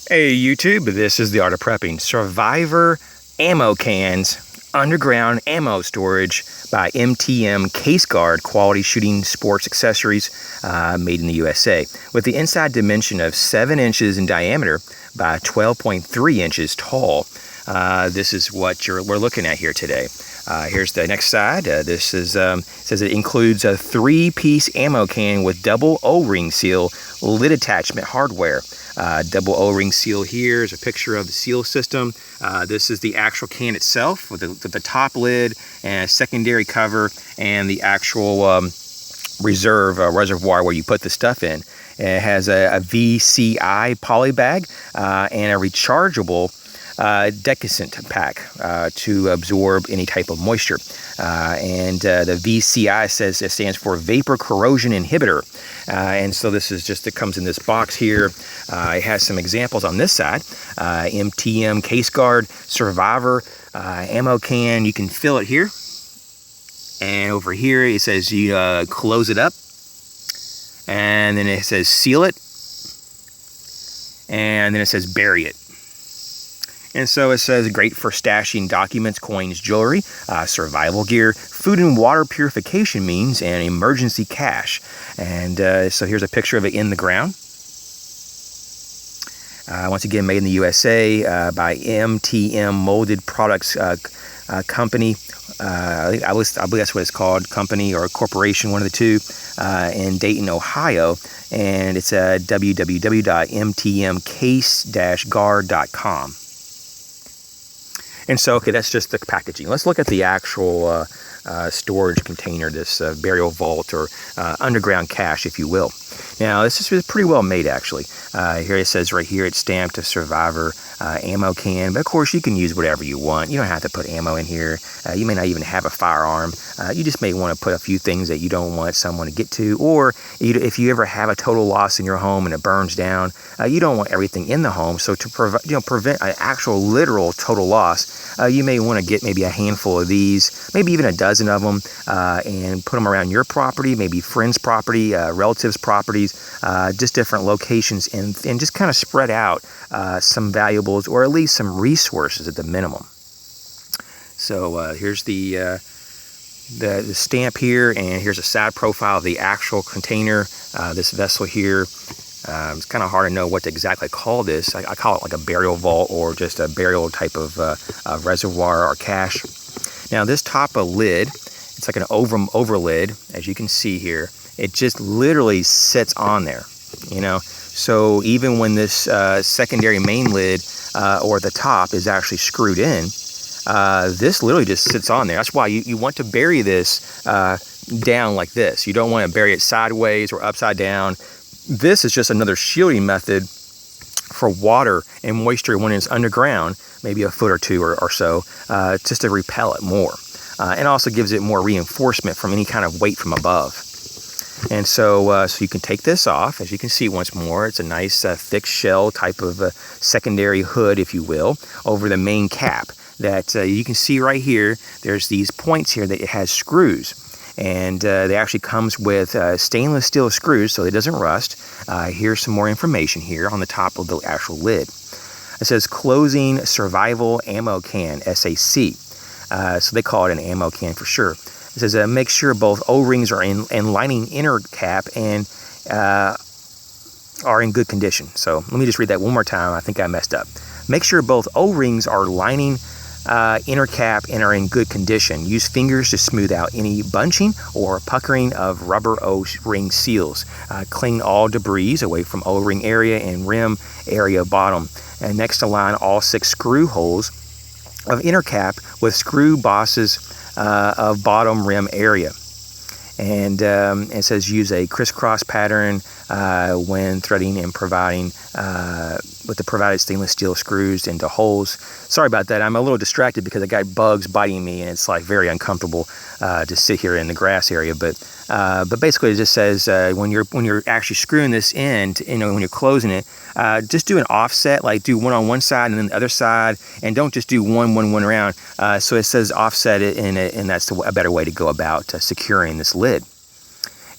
Hey YouTube, this is the Art of Prepping. Survivor Ammo Cans, Underground Ammo Storage by MTM CASE-GARD Quality Shooting Sports Accessories, made in the USA. With the inside dimension of 7 inches in diameter by 12.3 inches tall. This is what we're looking at here today. Here's the next side. This is says it includes a 3-piece ammo can with double O-ring seal, lid attachment hardware. Double O-ring seal here is a picture of the seal system. This is the actual can itself with the top lid and a secondary cover and the actual reservoir where you put the stuff in. It has a VCI poly bag and a rechargeable decant pack to absorb any type of moisture. The VCI says it stands for Vapor Corrosion Inhibitor. And so this is just, it comes in this box here. It has some examples on this side. MTM CASE-GARD Survivor ammo can. You can fill it here. And over here it says you close it up. And then it says seal it. And then it says bury it. And so it says great for stashing documents, coins, jewelry, survival gear, food and water purification means, and emergency cash. And so here's a picture of it in the ground. Once again, made in the USA by MTM Molded Products Company. I believe that's what it's called, company or corporation, one of the two, in Dayton, Ohio. And it's www.mtmcase-guard.com. And so, okay, that's just the packaging. Let's look at the actual storage container, this burial vault or underground cache, if you will. Now, this is pretty well made, actually. Here it says right here, it's stamped a Survivor ammo can. But, of course, you can use whatever you want. You don't have to put ammo in here. You may not even have a firearm. You just may want to put a few things that you don't want someone to get to. Or if you ever have a total loss in your home and it burns down, you don't want everything in the home. So to prevent an actual literal total loss, you may want to get maybe a handful of these, maybe even a dozen of them, and put them around your property, maybe friends' property, relatives' properties, just different locations, and just kind of spread out some valuables or at least some resources at the minimum. So here's the stamp here, and here's a side profile of the actual container, this vessel here. It's kind of hard to know what to exactly call this. I call it like a burial vault or just a burial type of reservoir or cache. Now this top of lid, it's like an over lid, as you can see here. It just literally sits on there, you know. So even when this secondary main lid or the top is actually screwed in, this literally just sits on there. That's why you want to bury this down like this. You don't want to bury it sideways or upside down. This is just another shielding method for water and moisture when it's underground, maybe a foot or two or so, just to repel it more. And also gives it more reinforcement from any kind of weight from above. And so you can take this off. As you can see once more, it's a nice thick shell type of secondary hood, if you will, over the main cap that you can see right here. There's these points here that it has screws. And they actually comes with stainless steel screws so it doesn't rust. Here's some more information here on the top of the actual lid. It says closing survival ammo can, SAC. So they call it an ammo can for sure. It says make sure both O-rings are in lining inner cap and are in good condition. So let me just read that one more time. I think I messed up. Make sure both O-rings are lining inner cap and are in good condition. Use fingers to smooth out any bunching or puckering of rubber O-ring seals. Clean all debris away from O-ring area and rim area bottom. And next, align all 6 screw holes of inner cap with screw bosses of bottom rim area. And it says use a crisscross pattern when threading and providing with the provided stainless steel screws into holes. Sorry about that. I'm a little distracted because I got bugs biting me, and it's like very uncomfortable to sit here in the grass area. But basically, it just says when you're actually screwing this in, when you're closing it, just do an offset, like do one on one side and then the other side, and don't just do one around. So it says offset it, and that's a better way to go about securing this lid.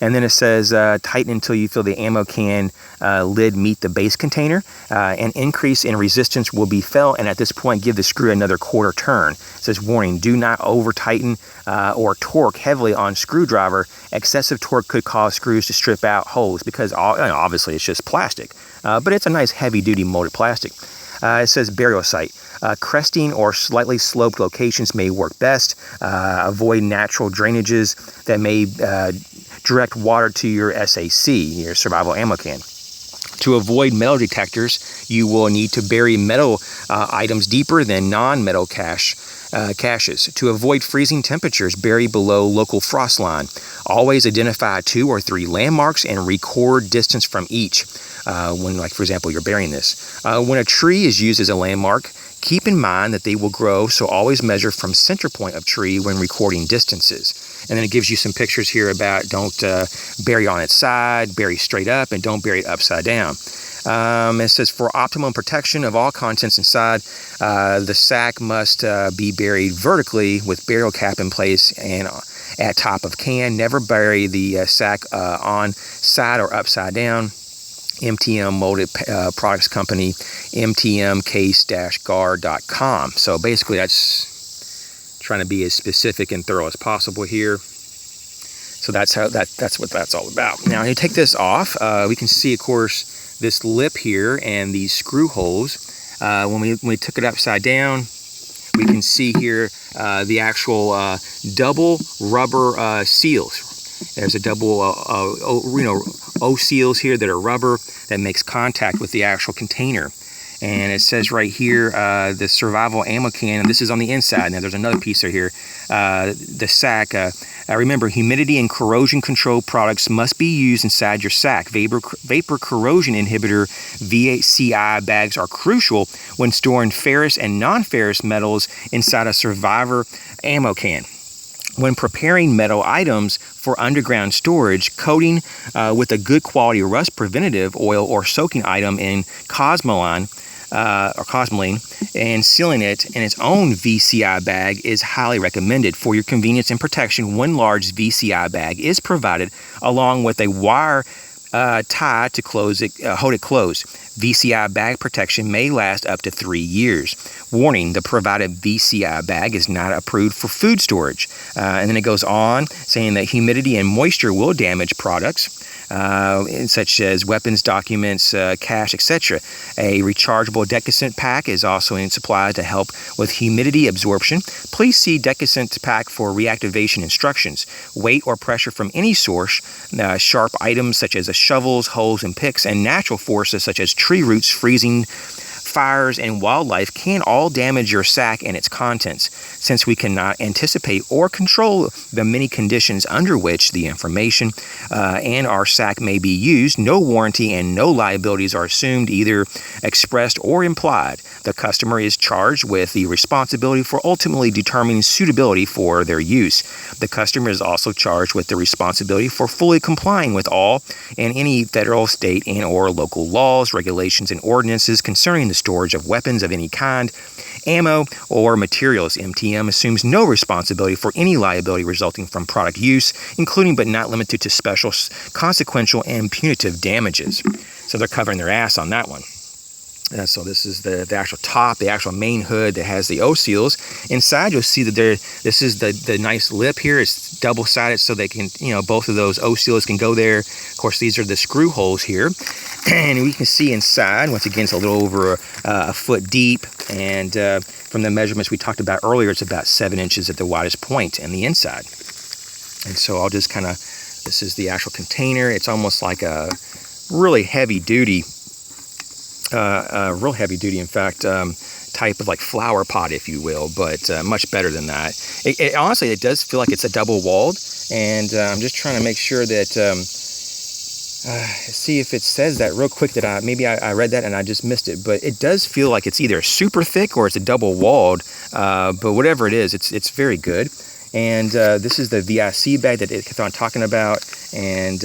And then it says tighten until you feel the ammo can lid meet the base container. An increase in resistance will be felt, and at this point give the screw another quarter turn. It says warning, do not over tighten or torque heavily on screwdriver. Excessive torque could cause screws to strip out holes because obviously it's just plastic, but it's a nice heavy duty molded plastic. It says burial site. Cresting or slightly sloped locations may work best. Avoid natural drainages that may direct water to your SAC, your survival ammo can. To avoid metal detectors, you will need to bury metal items deeper than non-metal caches. To avoid freezing temperatures, bury below local frost line. Always identify 2 or 3 landmarks and record distance from each when, like, for example, you're burying this. When a tree is used as a landmark, keep in mind that they will grow, so always measure from center point of tree when recording distances. And then it gives you some pictures here about don't bury on its side, bury straight up, and don't bury it upside down. It says for optimum protection of all contents inside, the sack must be buried vertically with burial cap in place and at top of can. Never bury the sack on side or upside down. MTM Molded Products Company, MTM CASE-GARD.com. So basically that's trying to be as specific and thorough as possible here. So that's what that's all about. Now you take this off, we can see, of course, this lip here and these screw holes. When we took it upside down, we can see here the actual double rubber seals. There's a double O seals here that are rubber that makes contact with the actual container. And it says right here, the survival ammo can, and this is on the inside. Now there's another piece right here. The sack, remember, humidity and corrosion control products must be used inside your sack. Vapor corrosion inhibitor VCI bags are crucial when storing ferrous and non-ferrous metals inside a survivor ammo can. When preparing metal items for underground storage, coating with a good quality rust preventative oil or soaking item in Cosmoline and sealing it in its own VCI bag is highly recommended. For your convenience and protection, one large VCI bag is provided along with a wire tie to close it, hold it closed. VCI bag protection may last up to 3 years. Warning, the provided VCI bag is not approved for food storage. And then it goes on saying that humidity and moisture will damage products, such as weapons, documents, cash, etc. A rechargeable decusant pack is also in supply to help with humidity absorption. Please see decusant pack for reactivation instructions. Weight or pressure from any source, sharp items such as shovels, hoes, and picks, and natural forces such as tree roots, freezing, fires, and wildlife can all damage your sack and its contents. Since we cannot anticipate or control the many conditions under which the information and our sack may be used, no warranty and no liabilities are assumed, either expressed or implied. The customer is charged with the responsibility for ultimately determining suitability for their use. The customer is also charged with the responsibility for fully complying with all and any federal, state, and or local laws, regulations, and ordinances concerning the storage of weapons of any kind, ammo, or materials. MTM assumes no responsibility for any liability resulting from product use, including but not limited to special, consequential, and punitive damages. So they're covering their ass on that one. So this is the actual top, the actual main hood that has the O seals. Inside you'll see that this is the nice lip here. It's double-sided so they can, both of those O seals can go there. Of course, these are the screw holes here. And we can see inside, once again, it's a little over a foot deep. And from the measurements we talked about earlier, it's about 7 inches at the widest point in the inside. And so I'll just kind of, this is the actual container. It's almost like a really heavy-duty, real heavy-duty, in fact, type of like flower pot, if you will, but much better than that. Honestly, it does feel like it's a double-walled, and I'm just trying to make sure that, see if it says that real quick, that maybe I read that and I just missed it, but it does feel like it's either super thick or it's a double-walled, but whatever it is, it's very good. And this is the VIC bag that I'm talking about, and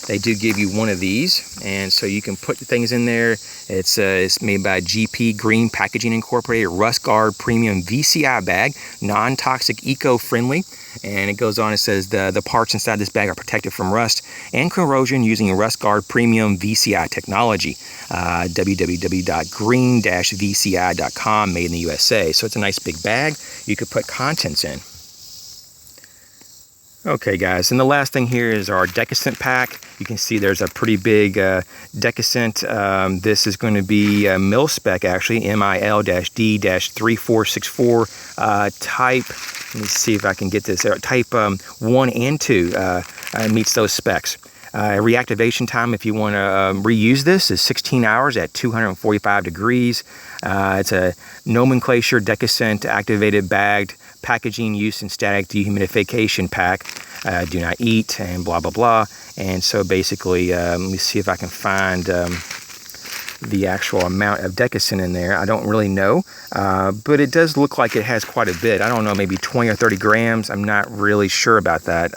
they do give you one of these, and so you can put the things in there. It's made by GP Green Packaging Incorporated, Rust Guard Premium VCI bag, non-toxic, eco-friendly. And it goes on, it says the parts inside this bag are protected from rust and corrosion using Rust Guard Premium VCI technology. www.green-vci.com, made in the USA. So it's a nice big bag you could put contents in. Okay guys, and the last thing here is our Decascent pack. You can see there's a pretty big Decascent. This is going to be mil spec actually, MIL-D-3464 type. Let me see if I can get this out. Type 1 and 2 meets those specs. Reactivation time, if you want to reuse this, is 16 hours at 245 degrees. It's a nomenclature Decascent activated bagged packaging use in static dehumidification pack. Do not eat and blah blah blah. And so basically, let me see if I can find the actual amount of Decascent in there. I don't really know, but it does look like it has quite a bit. I don't know, maybe 20 or 30 grams. I'm not really sure about that.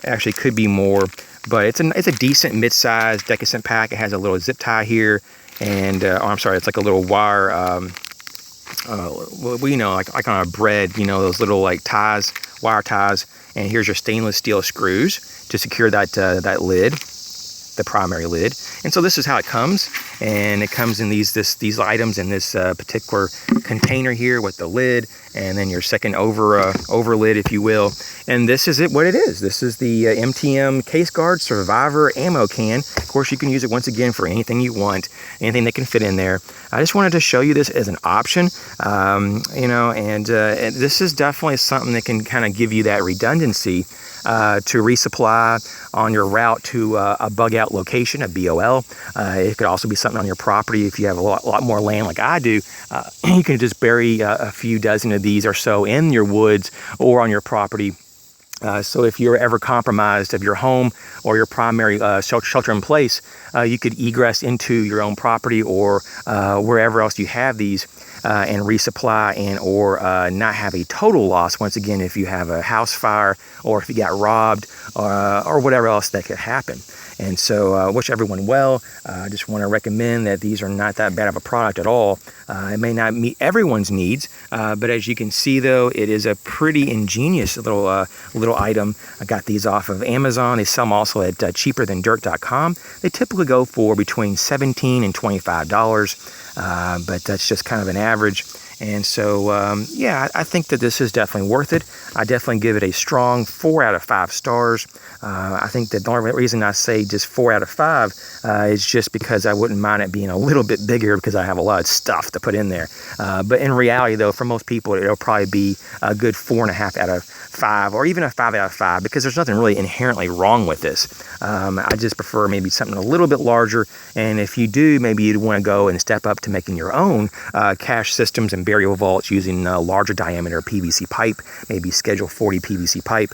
Actually, could be more, but it's a decent mid-sized Decascent pack. It has a little zip tie here, and oh, I'm sorry, it's like a little wire. Well, you know, like on a bread, you know, those little like ties, wire ties. And here's your stainless steel screws to secure that that lid, the primary lid. And so this is how it comes, and it comes in these items in this particular container here with the lid, and then your second over lid, if you will. And this is what it is. This is the MTM CASE-GARD Survivor ammo can. Of course, you can use it once again for anything you want, anything that can fit in there. I just wanted to show you this as an option, you know, and this is definitely something that can kind of give you that redundancy to resupply on your route to a bug out location, a BOL. It could also be something on your property if you have a lot more land like I do. You can just bury a few dozen of these or so in your woods or on your property. So if you're ever compromised of your home or your primary shelter in place, you could egress into your own property or wherever else you have these and resupply and or not have a total loss. Once again, if you have a house fire or if you got robbed or whatever else that could happen. And so wish everyone well. I just want to recommend that these are not that bad of a product at all. It may not meet everyone's needs, but as you can see though, it is a pretty ingenious little item. I got these off of Amazon. They sell them also at cheaperthandirt.com. They typically go for between $17 and $25, but that's just kind of an average. And so, yeah, I think that this is definitely worth it. I definitely give it a strong 4 out of 5 stars. I think that the only reason I say just 4 out of 5 is just because I wouldn't mind it being a little bit bigger because I have a lot of stuff to put in there. But in reality, though, for most people, it'll probably be a good 4.5 out of 5 or even a 5 out of 5 because there's nothing really inherently wrong with this. I just prefer maybe something a little bit larger. And if you do, maybe you'd want to go and step up to making your own cache systems and burial vaults using larger diameter PVC pipe, maybe Schedule 40 PVC pipe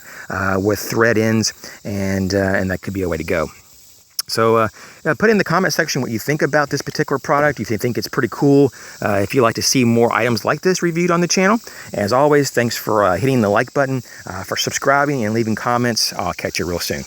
with thread ends, and that could be a way to go. So put in the comment section what you think about this particular product, if you think it's pretty cool, if you'd like to see more items like this reviewed on the channel. As always, thanks for hitting the like button, for subscribing and leaving comments. I'll catch you real soon.